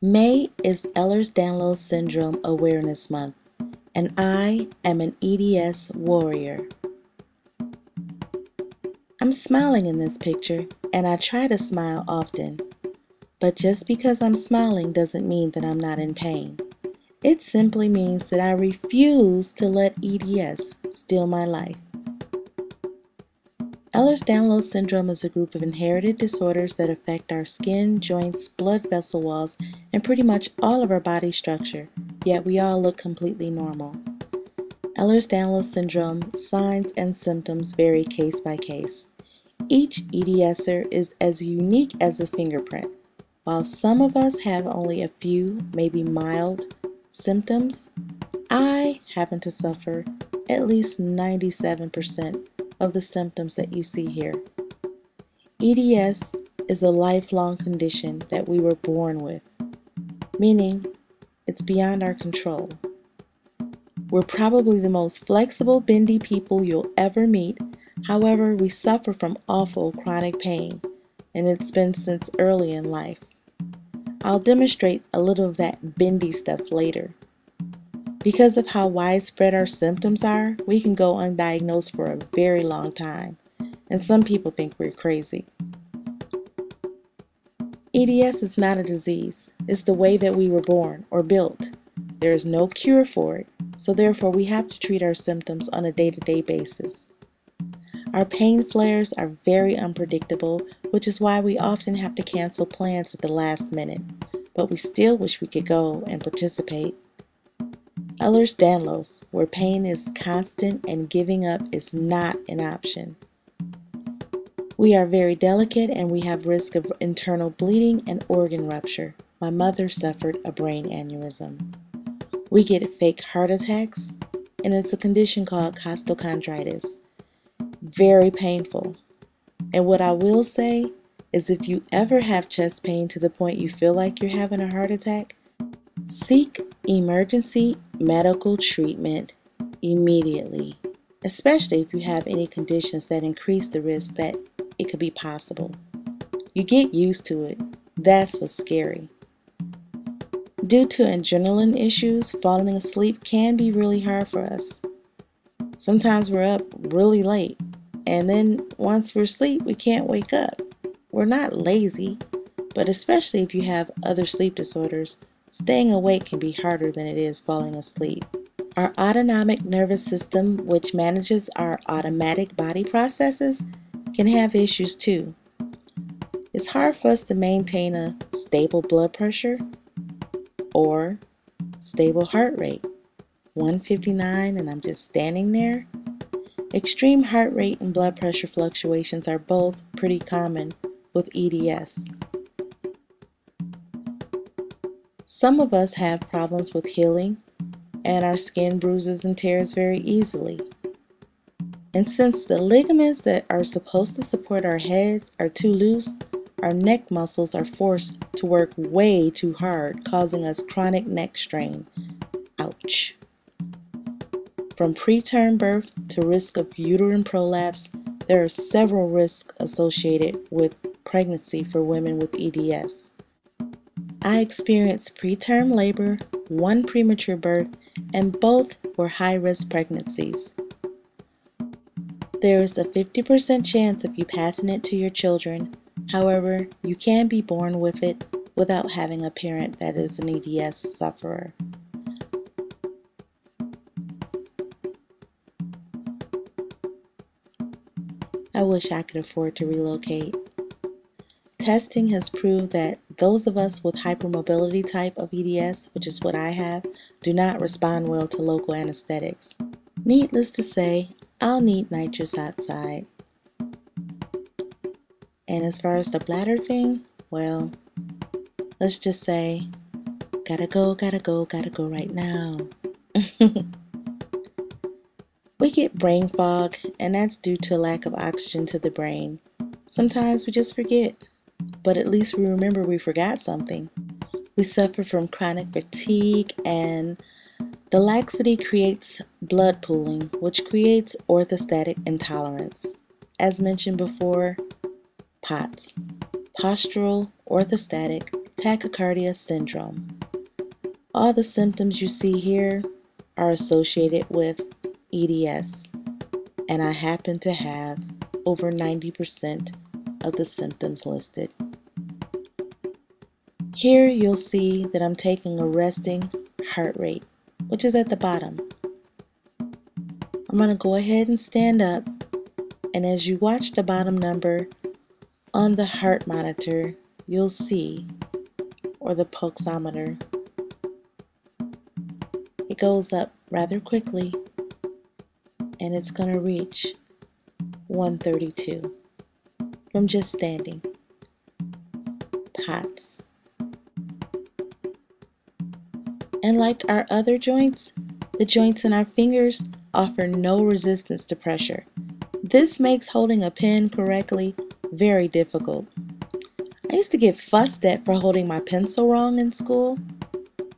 May is Ehlers-Danlos Syndrome Awareness Month, and I am an EDS warrior. I'm smiling in this picture, and I try to smile often. But just because I'm smiling doesn't mean that I'm not in pain. It simply means that I refuse to let EDS steal my life. Ehlers-Danlos syndrome is a group of inherited disorders that affect our skin, joints, blood vessel walls, and pretty much all of our body structure, yet we all look completely normal. Ehlers-Danlos syndrome signs and symptoms vary case by case. Each EDSer is as unique as a fingerprint. While some of us have only a few, maybe mild, symptoms, I happen to suffer at least 97% of the symptoms that you see here. EDS is a lifelong condition that we were born with, meaning it's beyond our control. We're probably the most flexible, bendy people you'll ever meet. However, we suffer from awful chronic pain, and it's been since early in life. I'll demonstrate a little of that bendy stuff later. Because of how widespread our symptoms are, we can go undiagnosed for a very long time, and some people think we're crazy. EDS is not a disease. It's the way that we were born or built. There is no cure for it, so therefore we have to treat our symptoms on a day-to-day basis. Our pain flares are very unpredictable, which is why we often have to cancel plans at the last minute, but we still wish we could go and participate. Ehlers-Danlos, where pain is constant and giving up is not an option. We are very delicate and we have risk of internal bleeding and organ rupture. My mother suffered a brain aneurysm. We get fake heart attacks, and it's a condition called costochondritis. Very painful. And what I will say is if you ever have chest pain to the point you feel like you're having a heart attack, seek emergency medical treatment immediately, especially if you have any conditions that increase the risk that it could be possible. You get used to it. That's what's scary. Due to adrenaline issues, falling asleep can be really hard for us. Sometimes we're up really late, and then once we're asleep, we can't wake up. We're not lazy, but especially if you have other sleep disorders, staying awake can be harder than it is falling asleep. Our autonomic nervous system, which manages our automatic body processes, can have issues too. It's hard for us to maintain a stable blood pressure or stable heart rate. 159 and I'm just standing there. Extreme heart rate and blood pressure fluctuations are both pretty common with EDS. Some of us have problems with healing, and our skin bruises and tears very easily. And since the ligaments that are supposed to support our heads are too loose, our neck muscles are forced to work way too hard, causing us chronic neck strain. Ouch. From preterm birth to risk of uterine prolapse, there are several risks associated with pregnancy for women with EDS. I experienced preterm labor, 1 premature birth, and both were high-risk pregnancies. There is a 50% chance of you passing it to your children. However, you can be born with it without having a parent that is an EDS sufferer. I wish I could afford to relocate. Testing has proved that those of us with hypermobility type of EDS, which is what I have, do not respond well to local anesthetics. Needless to say, I'll need nitrous oxide. And as far as the bladder thing, well, let's just say, gotta go right now. We get brain fog, and that's due to a lack of oxygen to the brain. Sometimes we just forget, but at least we remember we forgot something. We suffer from chronic fatigue, and the laxity creates blood pooling, which creates orthostatic intolerance. As mentioned before, POTS, postural orthostatic tachycardia syndrome. All the symptoms you see here are associated with EDS, and I happen to have over 90% of the symptoms listed. Here you'll see that I'm taking a resting heart rate, which is at the bottom. I'm going to go ahead and stand up, and as you watch the bottom number on the heart monitor, you'll see, or the pulsometer, it goes up rather quickly, and it's going to reach 132 from just standing. POTS. And like our other joints, the joints in our fingers offer no resistance to pressure. This makes holding a pen correctly very difficult. I used to get fussed at for holding my pencil wrong in school.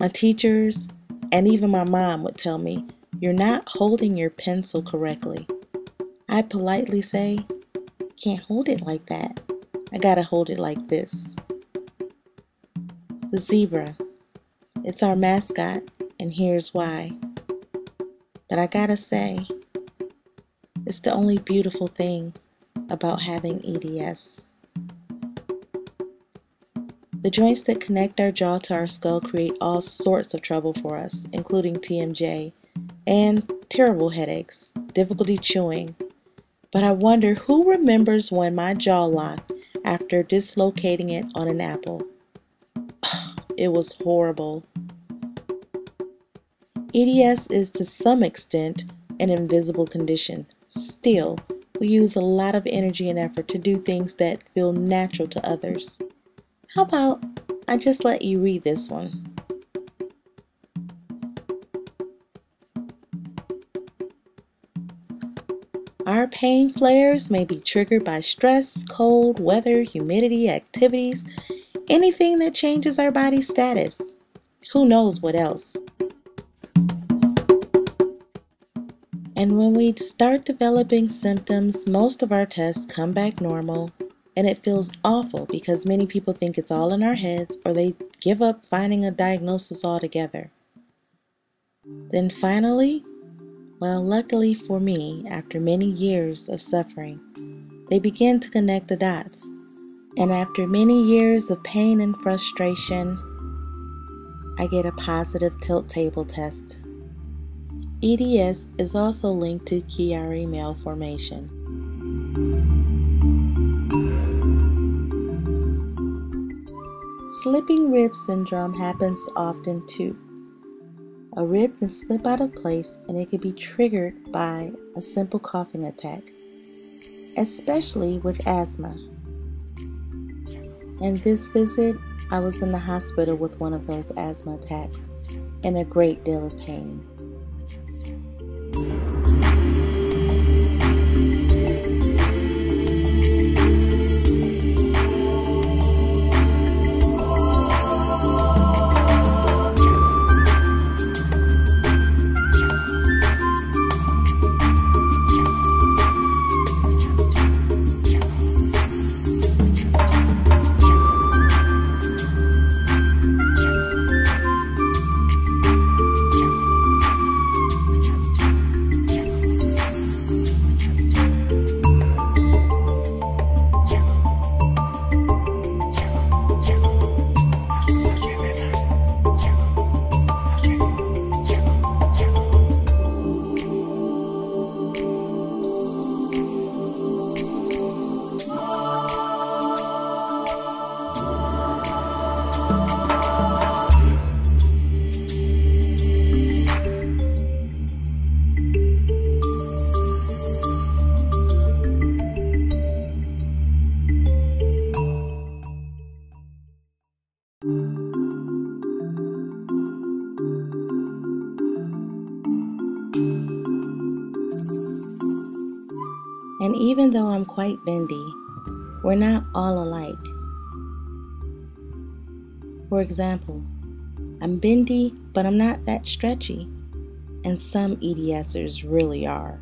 My teachers and even my mom would tell me, "You're not holding your pencil correctly." I'd politely say, "Can't hold it like that. I gotta hold it like this." The zebra. It's our mascot, and here's why. But I gotta say, it's the only beautiful thing about having EDS. The joints that connect our jaw to our skull create all sorts of trouble for us, including TMJ and terrible headaches, difficulty chewing. But I wonder who remembers when my jaw locked after dislocating it on an apple. It was horrible. EDS is to some extent an invisible condition. Still, we use a lot of energy and effort to do things that feel natural to others. How about I just let you read this one? Our pain flares may be triggered by stress, cold, weather, humidity, activities, anything that changes our body status. Who knows what else? And when we start developing symptoms, most of our tests come back normal, and it feels awful because many people think it's all in our heads or they give up finding a diagnosis altogether. Then finally, well, luckily for me, after many years of suffering, they begin to connect the dots. And after many years of pain and frustration, I get a positive tilt table test. EDS is also linked to Chiari malformation. Slipping rib syndrome happens often too. A rib can slip out of place and it can be triggered by a simple coughing attack, especially with asthma. And this visit, I was in the hospital with one of those asthma attacks in a great deal of pain. And even though I'm quite bendy, we're not all alike. For example, I'm bendy, but I'm not that stretchy, and some EDSers really are.